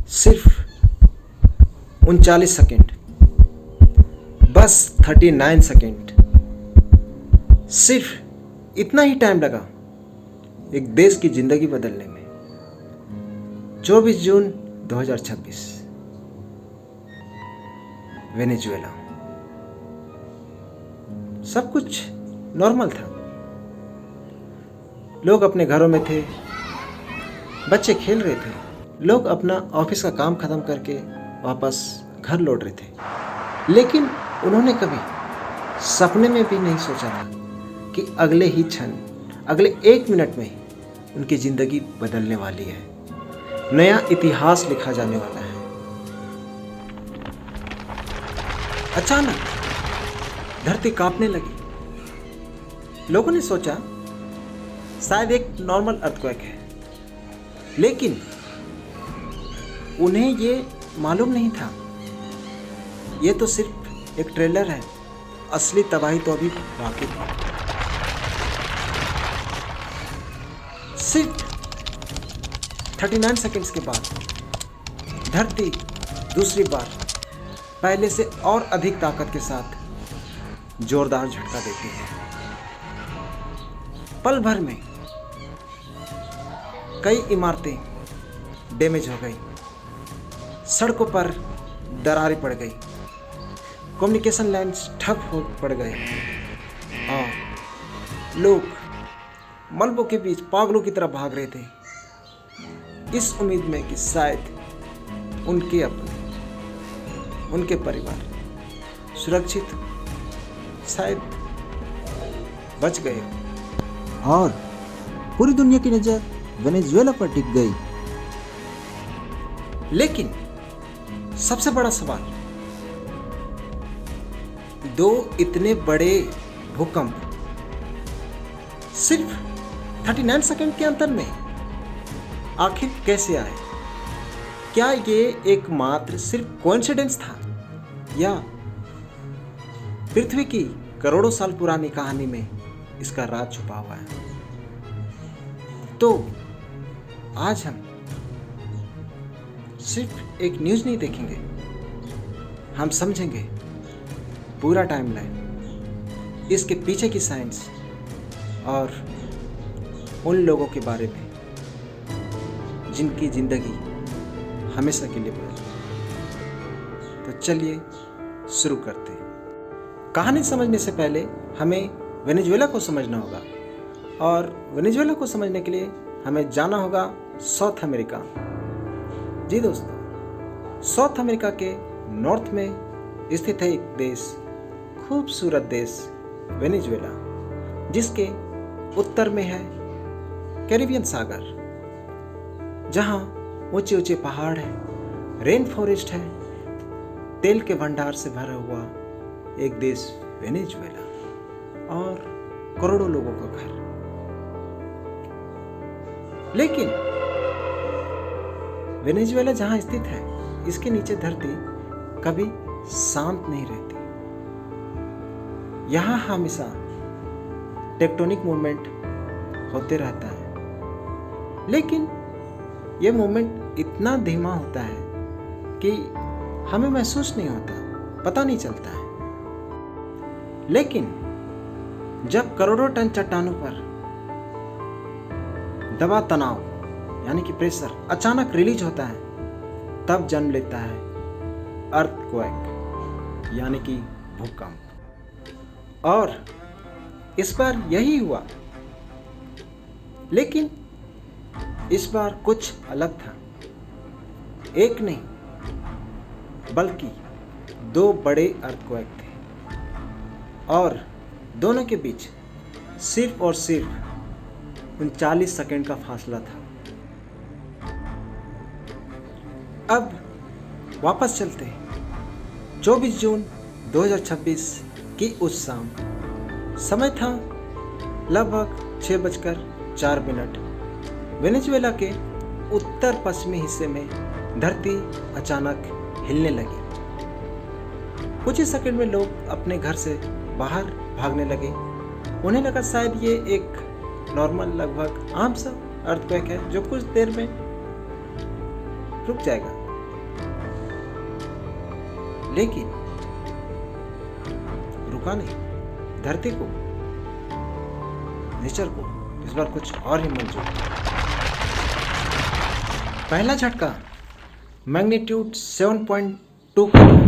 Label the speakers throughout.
Speaker 1: सिर्फ 39 सेकेंड, बस 39 सेकेंड, सिर्फ इतना ही टाइम लगा एक देश की जिंदगी बदलने में। 24 जून 2026, वेनेजुएला। सब कुछ नॉर्मल था। लोग अपने घरों में थे, बच्चे खेल रहे थे, लोग अपना ऑफिस का काम खत्म करके वापस घर लौट रहे थे। लेकिन उन्होंने कभी सपने में भी नहीं सोचा था कि अगले ही क्षण, अगले 1 मिनट में उनकी जिंदगी बदलने वाली है, नया इतिहास लिखा जाने वाला है। अचानक धरती कांपने लगी। लोगों ने सोचा शायद एक नॉर्मल अर्थक्वेक है, लेकिन उन्हें ये मालूम नहीं था ये तो सिर्फ एक ट्रेलर है, असली तबाही तो अभी बाकी है। सिर्फ 39 सेकंड्स के बाद धरती दूसरी बार पहले से और अधिक ताकत के साथ जोरदार झटका देती है। पल भर में कई इमारतें डैमेज हो गई, सड़कों पर दरारें पड़ गई, कम्युनिकेशन लाइन्स ठप हो पड़ गए और लोग मलबों के बीच पागलों की तरह भाग रहे थे, इस उम्मीद में कि शायद उनके अपने, उनके परिवार सुरक्षित, शायद बच गए।
Speaker 2: और पूरी दुनिया की नज़र वेनेजुएला पर टिक गई।
Speaker 1: लेकिन सबसे बड़ा सवाल, दो इतने बड़े भूकंप सिर्फ 39 सेकंड के अंतर में आखिर कैसे आए? क्या ये एकमात्र सिर्फ कोइंसिडेंस था या पृथ्वी की करोड़ों साल पुरानी कहानी में इसका राज छुपा हुआ है? तो आज हम सिर्फ एक न्यूज़ नहीं देखेंगे, हम समझेंगे पूरा टाइमलाइन, इसके पीछे की साइंस और उन लोगों के बारे में जिनकी जिंदगी हमेशा के लिए बदल। तो चलिए शुरू करते हैं। कहानी समझने से पहले हमें वेनेजुएला को समझना होगा, और वेनेजुएला को समझने के लिए हमें जाना होगा साउथ अमेरिका। जी दोस्तों, साउथ अमेरिका के नॉर्थ में स्थित है एक देश, खूबसूरत देश वेनेजुएला, जिसके उत्तर में है कैरिबियन सागर, जहाँ ऊंचे ऊंचे पहाड़ हैं, रेन फॉरेस्ट है, तेल के भंडार से भरा हुआ एक देश वेनेजुएला और करोड़ों लोगों का घर। लेकिन वेनेजुएला जहां स्थित है, इसके नीचे धरती कभी शांत नहीं रहती। यहां हमेशा टेक्टोनिक मूवमेंट होते रहता है, लेकिन यह मूवमेंट इतना धीमा होता है कि हमें महसूस नहीं होता, पता नहीं चलता है। लेकिन जब करोड़ों टन चट्टानों पर दबाव, तनाव यानी कि प्रेशर अचानक रिलीज होता है, तब जन्म लेता है अर्थक्वेक यानी कि भूकंप। और इस बार यही हुआ, लेकिन इस बार कुछ अलग था। एक नहीं बल्कि 2 बड़े अर्थक्वेक थे, और दोनों के बीच सिर्फ और सिर्फ 39 सेकंड का फासला था। अब वापस चलते हैं 24 जून 2026 की उस शाम। समय था लगभग 6:04। वेनेजुएला के उत्तर पश्चिमी हिस्से में धरती अचानक हिलने लगी। कुछ ही सेकंड में लोग अपने घर से बाहर भागने लगे। उन्हें लगा शायद ये एक नॉर्मल, लगभग आम सा अर्थक्वेक है जो कुछ देर में रुक जाएगा। लेकिन रुका नहीं, धरती को, नेचर को इस बार कुछ और ही मंजूर। पहला झटका मैग्नीट्यूड 7.2 का था।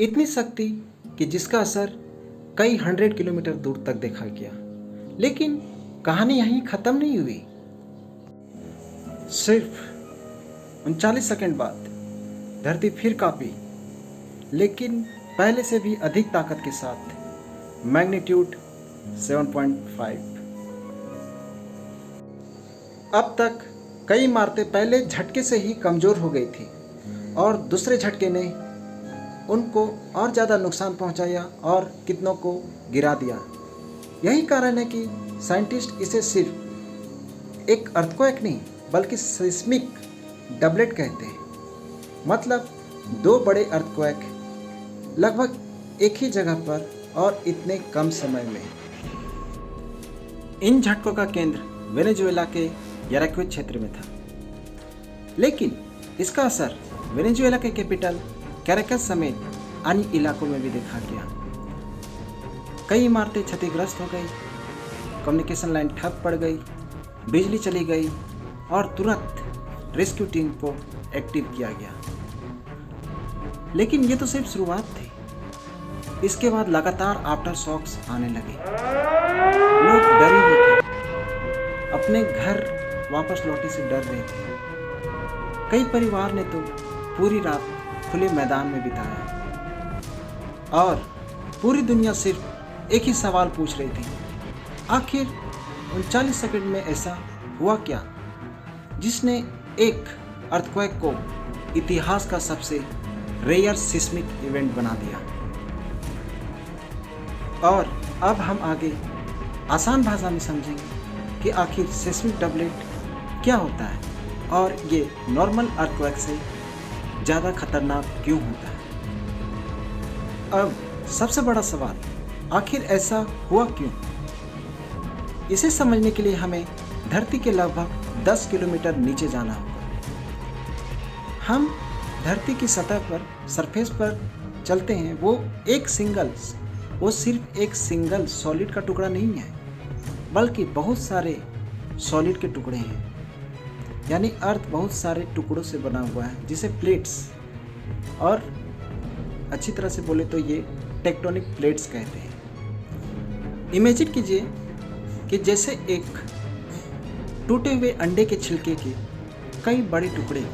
Speaker 1: इतनी शक्ति कि जिसका असर कई 100 किलोमीटर दूर तक देखा गया। लेकिन कहानी यहीं खत्म नहीं हुई। सिर्फ 39 सेकंड बाद धरती फिर कांपी, लेकिन पहले से भी अधिक ताकत के साथ, मैग्नीट्यूड 7.5। अब तक कई इमारतें पहले झटके से ही कमज़ोर हो गई थी और दूसरे झटके ने उनको और ज़्यादा नुकसान पहुंचाया और कितनों को गिरा दिया। यही कारण है कि साइंटिस्ट इसे सिर्फ एक अर्थक्वेक नहीं बल्कि सिस्मिक डबलेट कहते हैं। मतलब दो बड़े अर्थक्वेक लगभग एक ही जगह पर और इतने कम समय में। इन झटकों का केंद्र वेनेजुएला के याराक्विज क्षेत्र में था, लेकिन इसका असर वेनेजुएला के कैपिटल कैराकस समेत अन्य इलाकों में भी देखा गया। कई इमारतें क्षतिग्रस्त हो गई, कम्युनिकेशन लाइन ठप पड़ गई, बिजली चली गई और तुरंत रेस्क्यू टीम को एक्टिव किया गया। लेकिन ये तो सिर्फ शुरुआत थी। इसके बाद लगातार आफ्टर शॉक्स आने लगे। लोग डरे हुए थे, अपने घर वापस लौटने से डर रहे थे। कई परिवार ने तो पूरी रात खुले मैदान में बिताया और पूरी दुनिया सिर्फ एक ही सवाल पूछ रही थी, आखिर 39 सेकंड में ऐसा हुआ क्या जिसने एक अर्थक्वेक को इतिहास का सबसे रेयर सिस्मिक इवेंट बना दिया। और अब हम आगे आसान भाषा में समझेंगे कि आखिर सिस्मिक डबलेट क्या होता है और ये नॉर्मल अर्थक्वेक से ज़्यादा खतरनाक क्यों होता है। अब सबसे बड़ा सवाल, आखिर ऐसा हुआ क्यों? इसे समझने के लिए हमें धरती के लगभग 10 किलोमीटर नीचे जाना होगा। हम धरती की सतह पर, सरफेस पर चलते हैं। वो सिर्फ एक सिंगल सॉलिड का टुकड़ा नहीं है, बल्कि बहुत सारे सॉलिड के टुकड़े हैं। यानी अर्थ बहुत सारे टुकड़ों से बना हुआ है, जिसे प्लेट्स, और अच्छी तरह से बोले तो ये टेक्टोनिक प्लेट्स कहते हैं। इमेजिन कीजिए कि जैसे एक टूटे हुए अंडे के छिलके के कई बड़े टुकड़े,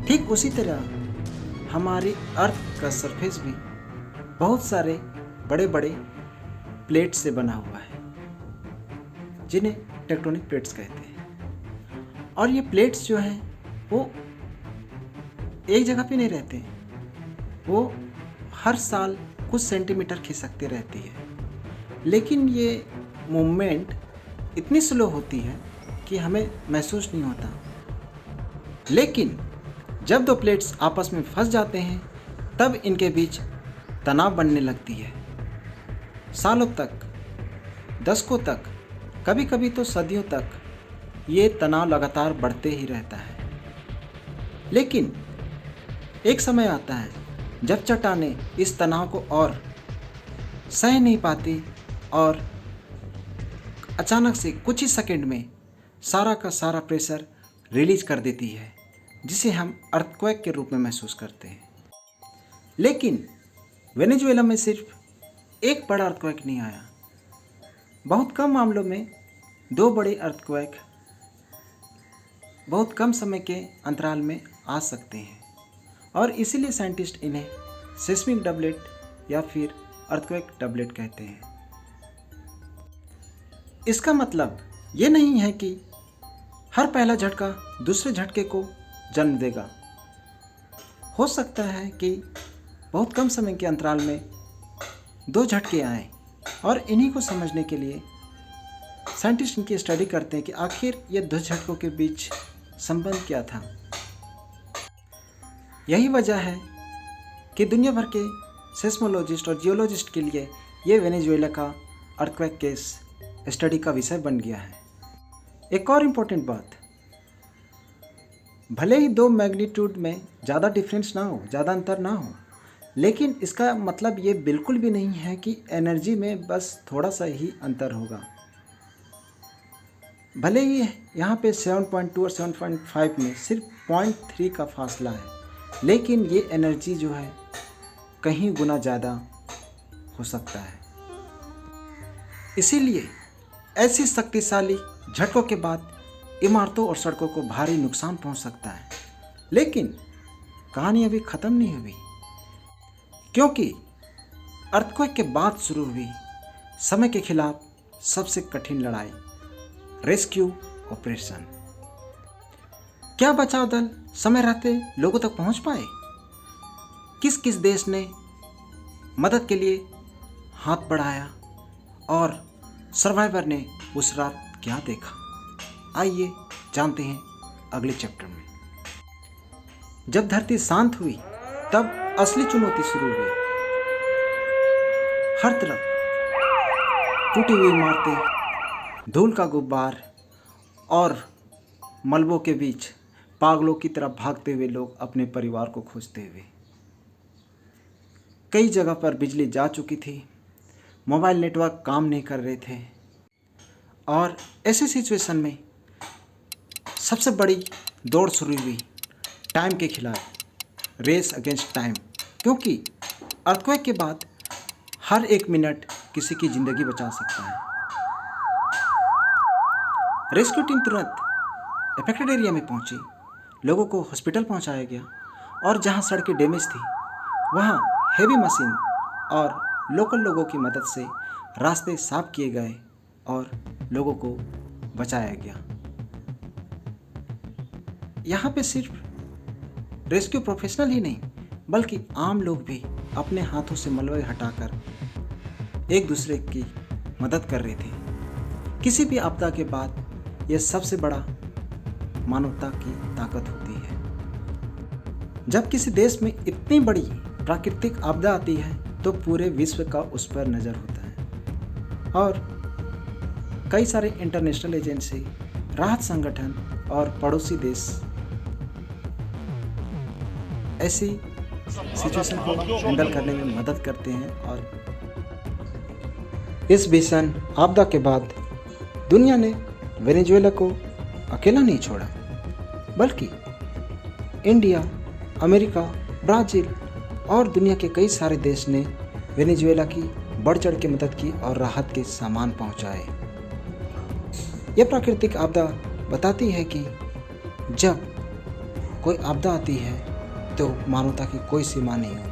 Speaker 1: ठीक उसी तरह हमारी अर्थ का सरफेस भी बहुत सारे बड़े बड़े प्लेट्स से बना हुआ है, जिन्हें टेक्टोनिक प्लेट्स कहते हैं। और ये प्लेट्स जो हैं वो एक जगह पे नहीं रहते, वो हर साल कुछ सेंटीमीटर खिसकते रहती है। लेकिन ये मूवमेंट इतनी स्लो होती है कि हमें महसूस नहीं होता। लेकिन जब दो प्लेट्स आपस में फंस जाते हैं तब इनके बीच तनाव बनने लगती है। सालों तक, दशकों तक, कभी कभी तो सदियों तक ये तनाव लगातार बढ़ते ही रहता है। लेकिन एक समय आता है जब चट्टानें इस तनाव को और सह नहीं पाती और अचानक से कुछ ही सेकंड में सारा का सारा प्रेशर रिलीज कर देती है, जिसे हम अर्थक्वेक के रूप में महसूस करते हैं। लेकिन वेनेजुएला में सिर्फ एक बड़ा अर्थक्वेक नहीं आया। बहुत कम मामलों में दो बड़े अर्थक्वेक बहुत कम समय के अंतराल में आ सकते हैं, और इसीलिए साइंटिस्ट इन्हें सिस्मिक डबलेट या फिर अर्थक्वेक डबलेट कहते हैं। इसका मतलब ये नहीं है कि हर पहला झटका दूसरे झटके को जन्म देगा। हो सकता है कि बहुत कम समय के अंतराल में दो झटके आएं, और इन्हीं को समझने के लिए साइंटिस्ट इनकी स्टडी करते हैं कि आखिर ये दो झटकों के बीच संबंध क्या था। यही वजह है कि दुनिया भर के सेस्मोलॉजिस्ट और जियोलॉजिस्ट के लिए ये वेनेजुएला का अर्थक्वेक केस स्टडी का विषय बन गया है। एक और इम्पोर्टेंट बात, भले ही दो मैग्नीट्यूड में ज़्यादा डिफरेंस ना हो, ज़्यादा अंतर ना हो, लेकिन इसका मतलब ये बिल्कुल भी नहीं है कि एनर्जी में बस थोड़ा सा ही अंतर होगा। भले ही यहाँ पे 7.2 और 7.5 में सिर्फ 0.3 का फासला है, लेकिन ये एनर्जी जो है कहीं गुना ज़्यादा हो सकता है। इसीलिए ऐसी शक्तिशाली झटकों के बाद इमारतों और सड़कों को भारी नुकसान पहुंच सकता है। लेकिन कहानी अभी ख़त्म नहीं हुई, क्योंकि अर्थक्वेक के बाद शुरू हुई समय के खिलाफ सबसे कठिन लड़ाई, रेस्क्यू ऑपरेशन। क्या बचाव दल समय रहते लोगों तक पहुंच पाए? किस किस देश ने मदद के लिए हाथ बढ़ाया और सर्वाइवर ने उस रात क्या देखा? आइए जानते हैं अगले चैप्टर में। जब धरती शांत हुई तब असली चुनौती शुरू हुई। हर तरफ टूटी हुई इमारतें, धूल का गुब्बार और मलबों के बीच पागलों की तरह भागते हुए लोग अपने परिवार को खोजते हुए। कई जगह पर बिजली जा चुकी थी, मोबाइल नेटवर्क काम नहीं कर रहे थे, और ऐसी सिचुएशन में सबसे बड़ी दौड़ शुरू हुई टाइम के खिलाफ, रेस अगेंस्ट टाइम। क्योंकि अर्थक्वेक के बाद हर एक मिनट किसी की ज़िंदगी बचा सकता है। रेस्क्यू टीम तुरंत अफेक्टेड एरिया में पहुंची, लोगों को हॉस्पिटल पहुंचाया गया, और जहां सड़कें डैमेज थी वहां हेवी मशीन और लोकल लोगों की मदद से रास्ते साफ किए गए और लोगों को बचाया गया। यहाँ पे सिर्फ रेस्क्यू प्रोफेशनल ही नहीं, बल्कि आम लोग भी अपने हाथों से मलबे हटाकर एक दूसरे की मदद कर रहे थे। किसी भी आपदा के बाद यह सबसे बड़ा मानवता की ताकत होती है। जब किसी देश में इतनी बड़ी प्राकृतिक आपदा आती है तो पूरे विश्व का उस पर नज़र होता है, और कई सारे इंटरनेशनल एजेंसी, राहत संगठन और पड़ोसी देश ऐसी सिचुएशन को हैंडल करने में मदद करते हैं। और इस भीषण आपदा के बाद दुनिया ने वेनेजुएला को अकेला नहीं छोड़ा, बल्कि इंडिया, अमेरिका, ब्राज़ील और दुनिया के कई सारे देश ने वेनेजुएला की बढ़ चढ़ के मदद की और राहत के सामान पहुंचाए। यह प्राकृतिक आपदा बताती है कि जब कोई आपदा आती है तो मानवता की कोई सीमा नहीं होती।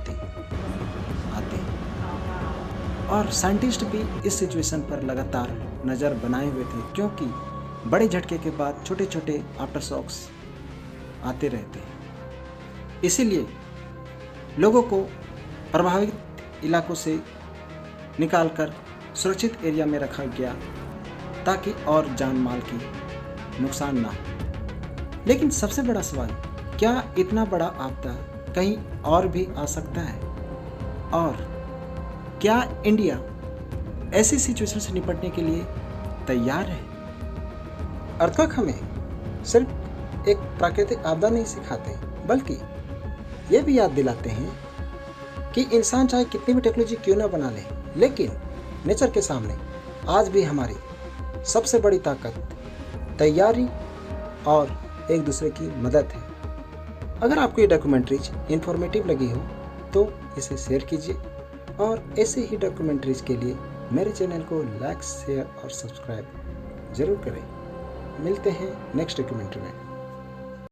Speaker 1: और साइंटिस्ट भी इस सिचुएशन पर लगातार नज़र बनाए हुए थे, क्योंकि बड़े झटके के बाद छोटे छोटे आफ्टर शॉक्स आते रहते हैं। इसीलिए लोगों को प्रभावित इलाकों से निकालकर सुरक्षित एरिया में रखा गया ताकि और जान माल की नुकसान ना हो। लेकिन सबसे बड़ा सवाल, क्या इतना बड़ा आपदा कहीं और भी आ सकता है? और क्या इंडिया ऐसी सिचुएशन से निपटने के लिए तैयार है? अर्थक्वेक हमें सिर्फ एक प्राकृतिक आपदा नहीं सिखाते, बल्कि ये भी याद दिलाते हैं कि इंसान चाहे कितनी भी टेक्नोलॉजी क्यों ना बना ले, लेकिन नेचर के सामने आज भी हमारी सबसे बड़ी ताकत तैयारी और एक दूसरे की मदद है। अगर आपको ये डॉक्यूमेंट्रीज इन्फॉर्मेटिव लगी हो तो इसे शेयर कीजिए, और ऐसे ही डॉक्यूमेंट्रीज के लिए मेरे चैनल को लाइक, शेयर और सब्सक्राइब ज़रूर करें। मिलते हैं नेक्स्ट डॉक्यूमेंट्री में।